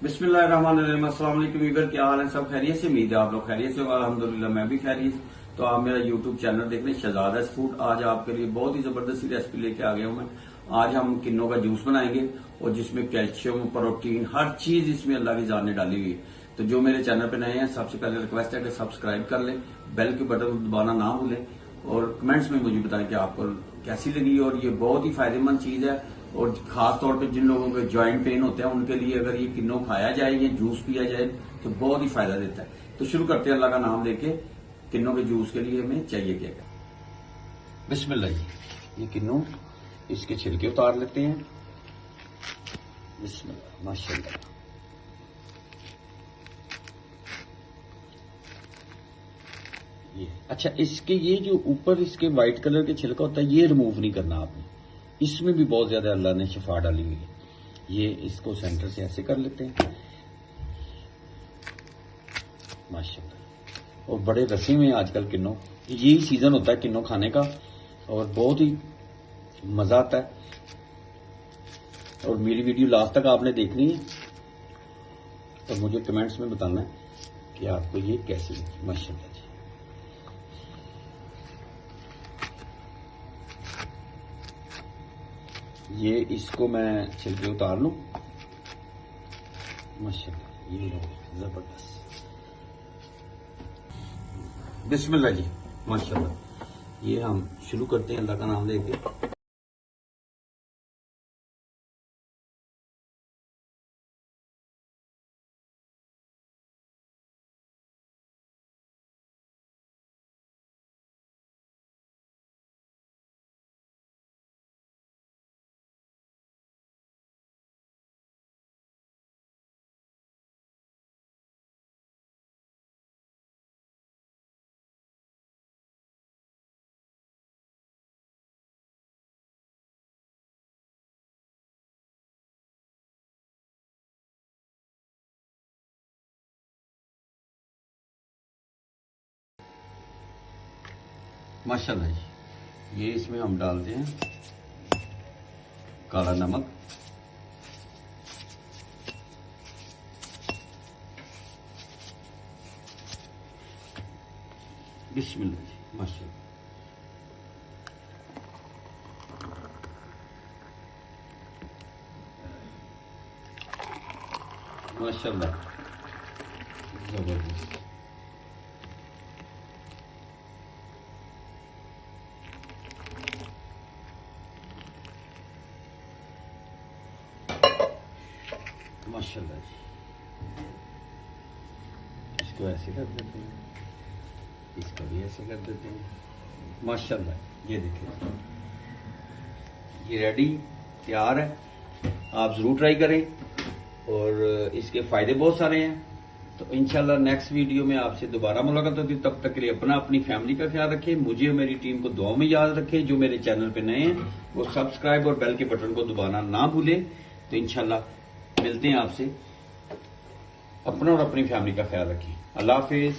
बिस्मिल्लाहिर्रहमानिर्रहीम। अस्सलाम वालेकुम वीवर, क्या हाल है? सब खैरियत से? उम्मीद है आप लोग खैरियत से होगा। अल्हम्दुलिल्लाह मैं भी खैरियत। तो आप मेरा यूट्यूब चैनल देख रहे हैं शहजादा's फूड। आज आपके लिए बहुत ही जबरदस्त रेसिपी लेके आ गया हूं मैं। आज हम किन्नों का जूस बनाएंगे और जिसमें कैल्शियम, प्रोटीन, हर चीज इसमें अल्लाह की जान ने डाली हुई है। तो जो मेरे चैनल पे नए हैं, सबसे पहले रिक्वेस्ट है कि सब्सक्राइब कर लें, बेल के बटन को दबाना ना भूलें और कमेंट्स में मुझे बताएं कि आपको कैसी लगी। और ये बहुत ही फायदेमंद चीज है और खास तौर पे जिन लोगों के जॉइंट पेन होते हैं उनके लिए अगर ये किन्नों खाया जाए, ये जूस पिया जाए तो बहुत ही फायदा देता है। तो शुरू करते हैं अल्लाह का नाम लेके। किन्नों के जूस के लिए हमें चाहिए क्या? बिस्मिल्लाह जी। ये किन्नों, इसके छिलके उतार लेते हैं। बिस्मिल्लाह, माशाल्लाह। ये अच्छा, इसके ये जो ऊपर इसके व्हाइट कलर के छिलका होता है ये रिमूव नहीं करना आपने। इसमें भी बहुत ज्यादा अल्लाह ने शिफा डाली हुई है। ये इसको सेंटर से ऐसे कर लेते हैं, माशाल्लाह। और बड़े रसी में आजकल किन्नों, यही सीजन होता है किन्नों खाने का और बहुत ही मजा आता है। और मेरी वीडियो लास्ट तक आपने देखनी है और मुझे कमेंट्स में बताना है कि आपको ये कैसी लगी। माशाल्लाह जी। ये इसको मैं छिलके उतार लूं। माशाल्लाह, ये जबरदस्त। बिस्मिल्लाह जी, माशाल्लाह। ये हम शुरू करते हैं अल्लाह का नाम लेके। माशाल्लाह जी। ये इसमें हम डालते हैं काला नमक, बिस्मिल्लाह जी, माशाल्लाह। माशाल्लाह, जबरदस्त। माशाल्लाह जी। इसको ऐसे कर देते हैं, इसको भी ऐसे कर देते हैं। माशाल्लाह, ये देखिए, ये रेडी तैयार है। आप जरूर ट्राई करें और इसके फायदे बहुत सारे हैं। तो इंशाल्लाह नेक्स्ट वीडियो में आपसे दोबारा मुलाकात होती है। तब तक के लिए अपना, अपनी फैमिली का ख्याल रखें। मुझे और मेरी टीम को दुआ में याद रखें। जो मेरे चैनल पे नए हैं वो सब्सक्राइब और बेल के बटन को दबाना ना भूलें। तो इंशाल्लाह मिलते हैं आपसे। अपना और अपनी फैमिली का ख्याल रखें। अल्लाह हाफिज।